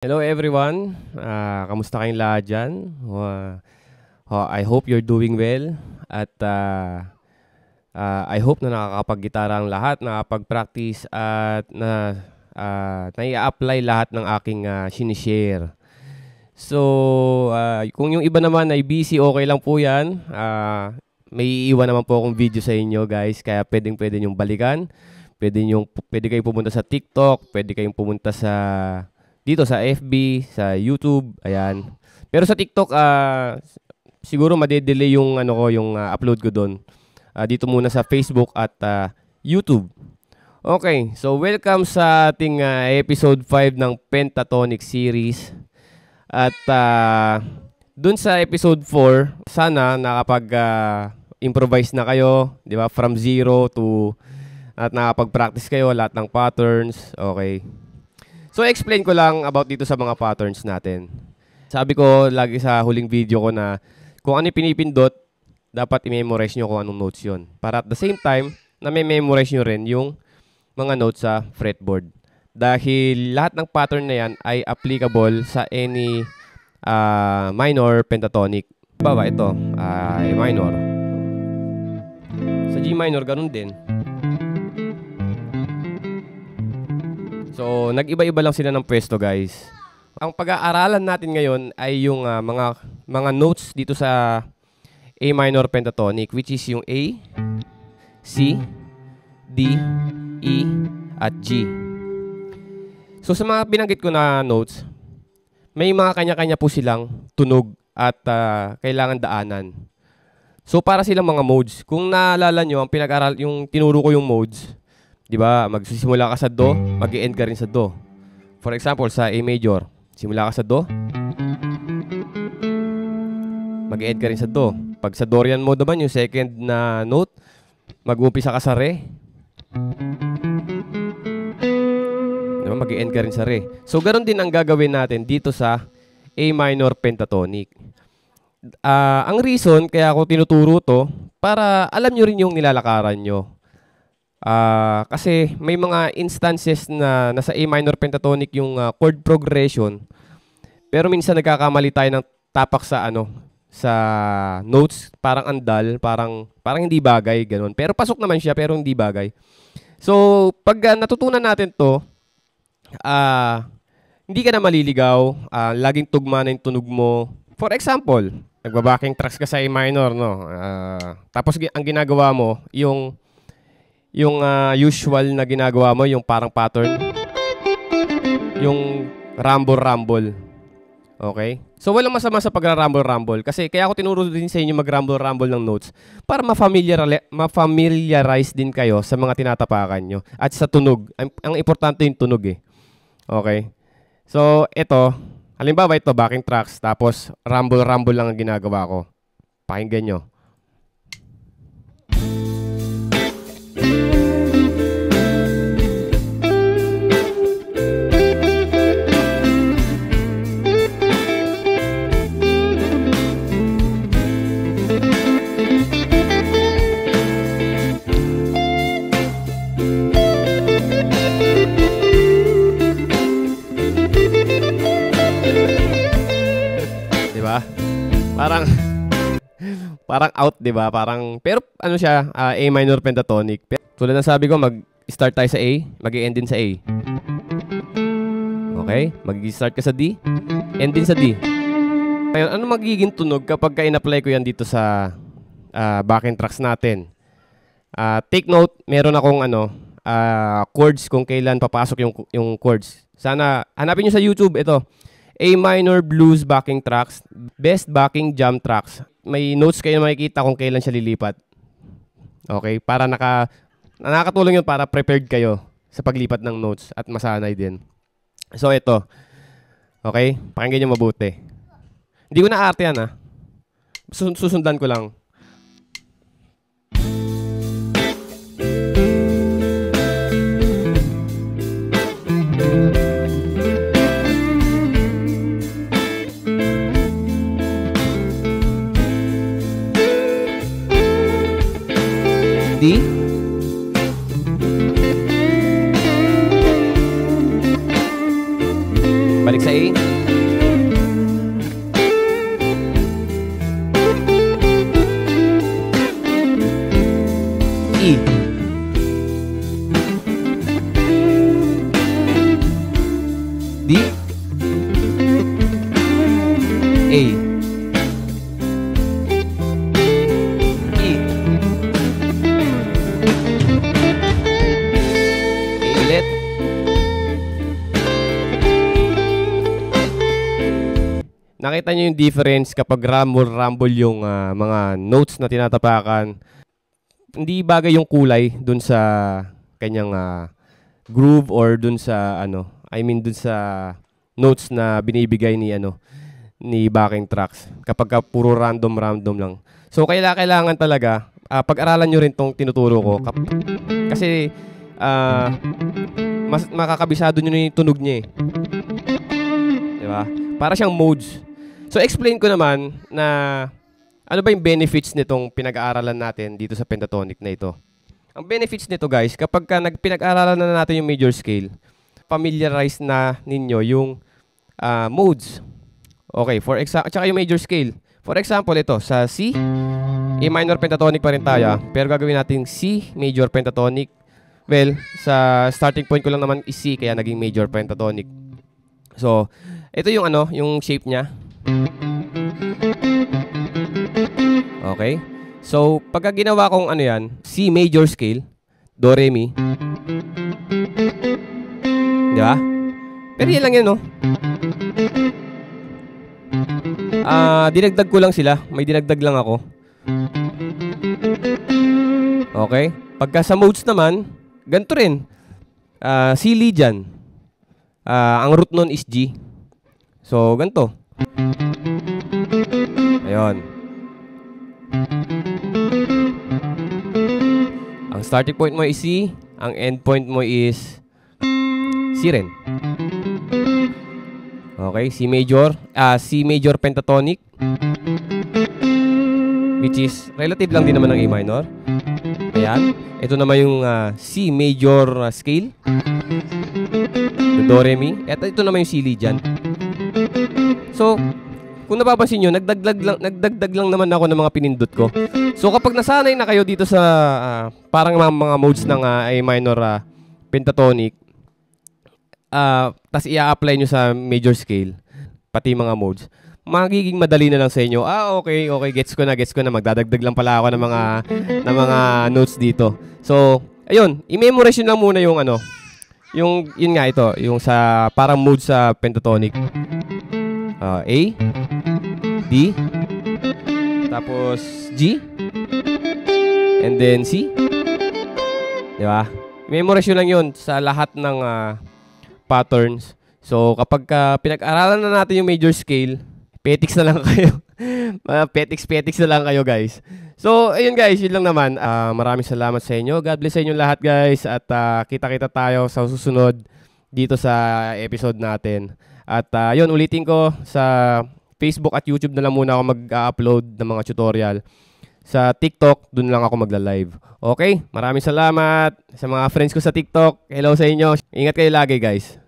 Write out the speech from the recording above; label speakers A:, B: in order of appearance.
A: Hello everyone, kamusta kayong lahat dyan? I hope you're doing well at I hope na nakakapag-gitara ang lahat, nakakapag-practice at nai-apply lahat ng aking sinishare. So, kung yung iba naman ay busy, okay lang po yan. May iiwan naman po akong video sa inyo guys, kaya pwede nyong balikan. Pwede kayong pumunta sa TikTok, pwede kayong pumunta dito sa FB, sa YouTube, ayan. Pero sa TikTok, siguro madedelay yung upload ko doon. Dito muna sa Facebook at YouTube. Okay, so welcome sa ating episode 5 ng Pentatonic series. At doon sa episode 4, sana nakapag-improvise na kayo, di ba? From zero to at nakapag-practice kayo lahat ng patterns. Okay. So, explain ko lang about dito sa mga patterns natin. Sabi ko lagi sa huling video ko na kung ano yung pinipindot, dapat i-memorize nyo kung anong notes yun. Para at the same time, na memorize nyo rin yung mga notes sa fretboard. Dahil lahat ng pattern na yan ay applicable sa any minor pentatonic. Bawa ito, A minor. Sa G minor, ganun din. So, nag-iba-iba lang sila ng pwesto, guys. Ang pag-aaralan natin ngayon ay yung mga notes dito sa A minor pentatonic, which is yung A, C, D, E, at G. So, sa mga binanggit ko na notes, may mga kanya-kanya po silang tunog at kailangan daanan. So, para silang mga modes. Kung naalala nyo, yung tinuro ko yung modes, di ba? Magsisimula ka sa Do, mag-i-end ka rin sa Do. For example, sa A major, simula ka sa Do, mag-i-end ka rin sa Do. Pag sa Dorian mode naman, yung second na note, mag-umpisa ka sa Re. Diba? Mag-i-end ka rin sa Re. So, ganoon din ang gagawin natin dito sa A minor pentatonic. Ang reason kaya ako tinuturo to, para alam nyo rin yung nilalakaran nyo. Kasi may mga instances na nasa A minor pentatonic yung chord progression, pero minsan nagkakamali tayo ng tapak sa sa notes, parang andal, parang hindi bagay, ganun. Pero pasok naman siya, pero hindi bagay. So, pag natutunan natin to, hindi ka na maliligaw, laging tugma na yung tunog mo. For example, nagbabacking tracks ka sa A minor, no? Tapos ang ginagawa mo, yung usual na ginagawa mo, yung parang pattern, yung rumble-rumble. Okay? So, walang masama sa pag-rumble-rumble. Kasi kaya ako tinuro din sa inyo mag-rumble-rumble ng notes para ma-familiarize din kayo sa mga tinatapakan nyo. At sa tunog. Ang importante yung tunog eh. Okay? So, ito, halimbawa ito, backing tracks, tapos rumble-rumble lang ang ginagawa ko. Pakinggan nyo. Parang out, 'di ba? Pero ano siya, A minor pentatonic. Tulad ng sabi ko, mag-start tayo sa A, mag-i-end din sa A. Okay? Mag-i-start ka sa D, end din sa D. Ngayon, ano magiging tunog kapag in-apply ko yan dito sa backing tracks natin? Take note, meron akong chords kung kailan papasok yung chords. Sana hanapin niyo sa YouTube ito. A minor blues backing tracks, best backing jam tracks. May notes kayo makikita kung kailan siya lilipat. Okay? Para nakakatulong yun para prepared kayo sa paglipat ng notes at masanay din. So, ito. Okay? Pakinggan nyo mabuti. Hindi ko na-arte yan, susundan ko lang. D, balik sa A, A. E. A ulit. Nakita nyo yung difference kapag rumble yung mga notes na tinatapakan. Hindi bagay yung kulay dun sa kanyang groove or dun sa dun sa notes na binibigay ni backing tracks kapag puro random lang. So kailangan talaga pag-aralan nyo rin tong tinuturo ko kasi mas makakabisado nyo na yung tunog niya eh. Di ba? Para siyang modes. So explain ko naman na ano ba yung benefits nitong pinag-aaralan natin dito sa pentatonic na ito. Ang benefits nito guys, kapag pinag-aaralan na natin yung major scale, familiarize na ninyo yung modes. Okay, for example, tsaka yung major scale. For example, ito, sa C, A minor pentatonic pa rin tayo, pero gagawin natin C major pentatonic. Well, sa starting point ko lang naman is C, kaya naging major pentatonic. So, ito yung yung shape niya. Okay? So, pagka ginawa kong yan, C major scale, Do, Re, Mi. Di ba? Pero yan lang yan, no? Dinagdag ko lang sila. May dinagdag lang ako. Okay? Pagka sa modes naman, ganito rin. C lead dyan. Ang root nun is G. So, ganito. Ayun. Ang starting point mo is C. Ang end point mo is C rin. Okay, C major pentatonic, which is relative lang din naman ng A minor. Ayan. Ito naman yung C major scale, Do, Re, Mi. At ito naman yung C lead dyan. So, kung napapansin nyo, nagdagdag lang naman ako ng mga pinindot ko. So, kapag nasanay na kayo dito sa parang mga modes ng A minor pentatonic, tas i-apply nyo sa major scale, pati mga modes, magiging madali na lang sa inyo. Okay, gets ko na. Magdadagdag lang pala ako ng mga notes dito. So, ayun, i-memorize nyo lang muna yung yun nga ito, yung sa parang mode sa pentatonic. A, D, tapos G, and then C. Di ba? I-memorize nyo lang yun sa lahat ng patterns. So, kapag pinag-aralan na natin yung major scale, petics na lang kayo. petics na lang kayo, guys. So, ayun guys, yun lang naman. Maraming salamat sa inyo. God bless sa inyo lahat, guys. At kita-kita tayo sa susunod dito sa episode natin. At yun, ulitin ko, sa Facebook at YouTube na lang muna ako mag-upload ng mga tutorial. Sa TikTok, dun lang ako magla-live. Okay? Maraming salamat sa mga friends ko sa TikTok. Hello sa inyo. Ingat kayo lagi, guys.